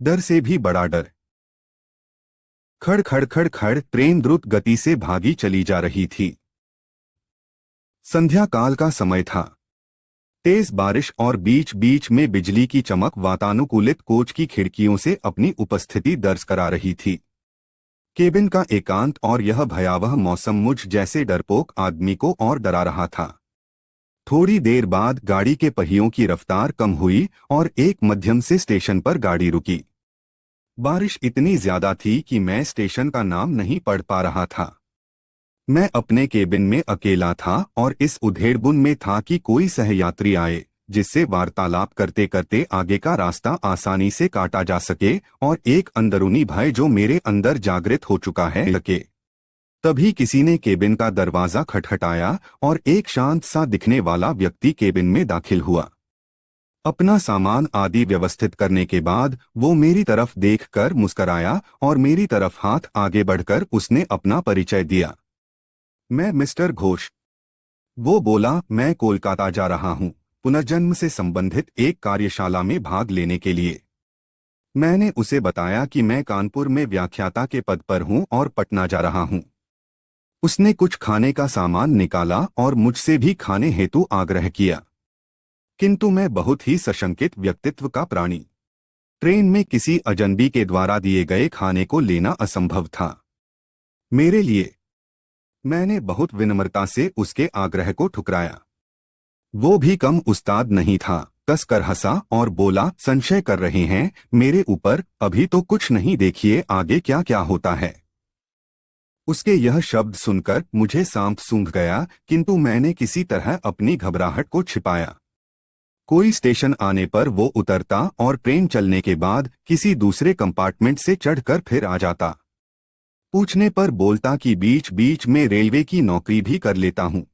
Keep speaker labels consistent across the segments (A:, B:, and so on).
A: डर से भी बड़ा डर। खड़ खड़ खड़ खड़ ट्रेन द्रुत गति से भागी चली जा रही थी। संध्या काल का समय था। तेज बारिश और बीच बीच में बिजली की चमक वातानुकूलित कोच की खिड़कियों से अपनी उपस्थिति दर्ज करा रही थी। केबिन का एकांत और यह भयावह मौसम मुझ जैसे डरपोक आदमी को और डरा रहा था। थोड़ी देर बाद गाड़ी के पहियों की रफ्तार कम हुई और एक मध्यम से स्टेशन पर गाड़ी रुकी। बारिश इतनी ज्यादा थी कि मैं स्टेशन का नाम नहीं पढ़ पा रहा था। मैं अपने केबिन में अकेला था और इस उधेड़बुन में था कि कोई सहयात्री आए जिससे वार्तालाप करते करते आगे का रास्ता आसानी से काटा जा सके और एक अंदरूनी भय जो मेरे अंदर जागृत हो चुका है लगे। तभी किसी ने केबिन का दरवाजा खटखटाया और एक शांत सा दिखने वाला व्यक्ति केबिन में दाखिल हुआ। अपना सामान आदि व्यवस्थित करने के बाद वो मेरी तरफ देखकर मुस्कराया और मेरी तरफ हाथ आगे बढ़कर उसने अपना परिचय दिया। मैं मिस्टर घोष। वो बोला, मैं कोलकाता जा रहा हूँ पुनर्जन्म से संबंधित एक कार्यशाला में भाग लेने के लिए। मैंने उसे बताया कि मैं कानपुर में व्याख्याता के पद पर हूँ और पटना जा रहा हूँ। उसने कुछ खाने का सामान निकाला और मुझसे भी खाने हेतु आग्रह किया, किंतु मैं बहुत ही सशंकित व्यक्तित्व का प्राणी। ट्रेन में किसी अजनबी के द्वारा दिए गए खाने को लेना असंभव था मेरे लिए। मैंने बहुत विनम्रता से उसके आग्रह को ठुकराया। वो भी कम उस्ताद नहीं था, कसकर हंसा और बोला, संशय कर रहे हैं मेरे ऊपर? अभी तो कुछ नहीं, देखिए आगे क्या क्या होता है। उसके यह शब्द सुनकर मुझे सांप सूंघ गया, किंतु मैंने किसी तरह अपनी घबराहट को छिपाया। कोई स्टेशन आने पर वो उतरता और ट्रेन चलने के बाद किसी दूसरे कंपार्टमेंट से चढ़कर फिर आ जाता। पूछने पर बोलता कि बीच बीच में रेलवे की नौकरी भी कर लेता हूँ।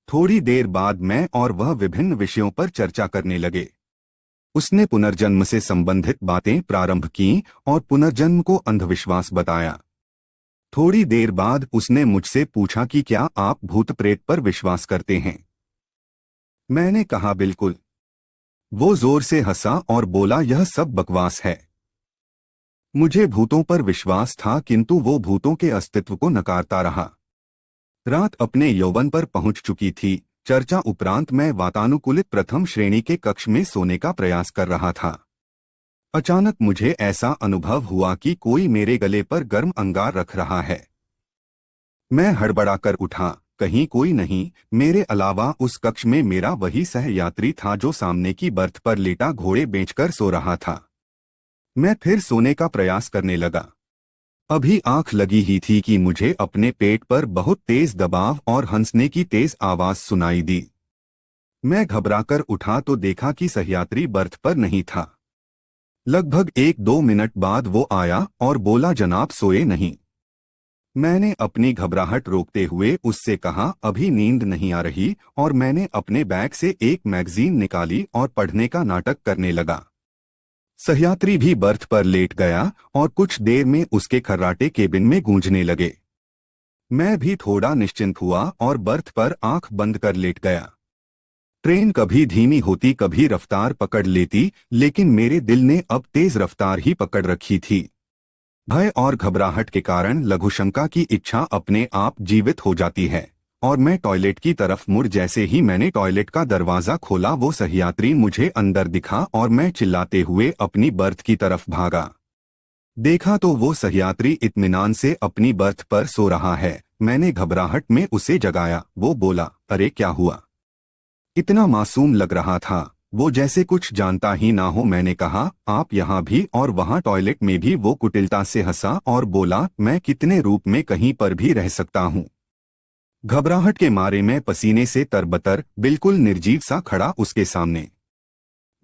A: थोड़ी देर बाद मैं और वह विभिन्न विषयों पर चर्चा करने लगे। उसने पुनर्जन्म से संबंधित बातें प्रारंभ की और पुनर्जन्म को अंधविश्वास बताया। थोड़ी देर बाद उसने मुझसे पूछा कि क्या आप भूत प्रेत पर विश्वास करते हैं। मैंने कहा बिल्कुल। वो जोर से हंसा और बोला, यह सब बकवास है। मुझे भूतों पर विश्वास था, किंतु वो भूतों के अस्तित्व को नकारता रहा। रात अपने यौवन पर पहुंच चुकी थी। चर्चा उपरांत मैं वातानुकूलित प्रथम श्रेणी के कक्ष में सोने का प्रयास कर रहा था। अचानक मुझे ऐसा अनुभव हुआ कि कोई मेरे गले पर गर्म अंगार रख रहा है। मैं हड़बड़ाकर उठा, कहीं कोई नहीं। मेरे अलावा उस कक्ष में मेरा वही सहयात्री था जो सामने की बर्थ पर लेटा घोड़े बेचकर सो रहा था। मैं फिर सोने का प्रयास करने लगा। अभी आंख लगी ही थी कि मुझे अपने पेट पर बहुत तेज दबाव और हंसने की तेज आवाज सुनाई दी। मैं घबराकर उठा तो देखा कि सहयात्री बर्थ पर नहीं था। लगभग 1-2 मिनट बाद वो आया और बोला, जनाब सोए नहीं। मैंने अपनी घबराहट रोकते हुए उससे कहा, अभी नींद नहीं आ रही, और मैंने अपने बैग से एक मैगजीन निकाली और पढ़ने का नाटक करने लगा। सहयात्री भी बर्थ पर लेट गया और कुछ देर में उसके खर्राटे केबिन में गूंजने लगे। मैं भी थोड़ा निश्चिंत हुआ और बर्थ पर आंख बंद कर लेट गया। ट्रेन कभी धीमी होती कभी रफ्तार पकड़ लेती, लेकिन मेरे दिल ने अब तेज रफ्तार ही पकड़ रखी थी। भय और घबराहट के कारण लघुशंका की इच्छा अपने आप जीवित हो जाती है और मैं टॉयलेट की तरफ मुड़ जैसे ही मैंने टॉयलेट का दरवाजा खोला वो सहयात्री मुझे अंदर दिखा और मैं चिल्लाते हुए अपनी बर्थ की तरफ भागा। देखा तो वो सहयात्री इत्मीनान से अपनी बर्थ पर सो रहा है। मैंने घबराहट में उसे जगाया। वो बोला, अरे क्या हुआ? इतना मासूम लग रहा था, वो जैसे कुछ जानता ही ना हो। मैंने कहा, आप यहाँ भी और वहाँ टॉयलेट में भी। वो कुटिलता से हंसा और बोला, मैं कितने रूप में कहीं पर भी रह सकता हूँ। घबराहट के मारे मैं पसीने से तरबतर बिल्कुल निर्जीव सा खड़ा उसके सामने।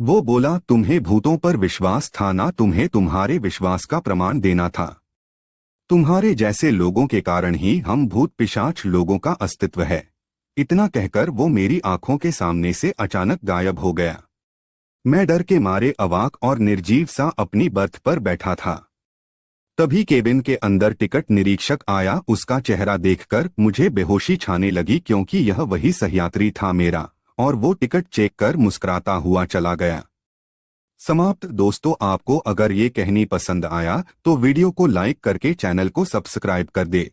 A: वो बोला, तुम्हें भूतों पर विश्वास था ना? तुम्हें तुम्हारे विश्वास का प्रमाण देना था। तुम्हारे जैसे लोगों के कारण ही हम भूत पिशाच लोगों का अस्तित्व है। इतना कहकर वो मेरी आंखों के सामने से अचानक गायब हो गया। मैं डर के मारे अवाक और निर्जीव सा अपनी बर्थ पर बैठा था। तभी केबिन के अंदर टिकट निरीक्षक आया। उसका चेहरा देखकर मुझे बेहोशी छाने लगी, क्योंकि यह वही सहयात्री था मेरा, और वो टिकट चेक कर मुस्कुराता हुआ चला गया। समाप्त। दोस्तों, आपको अगर ये कहानी पसंद आया तो वीडियो को लाइक करके चैनल को सब्सक्राइब कर दे।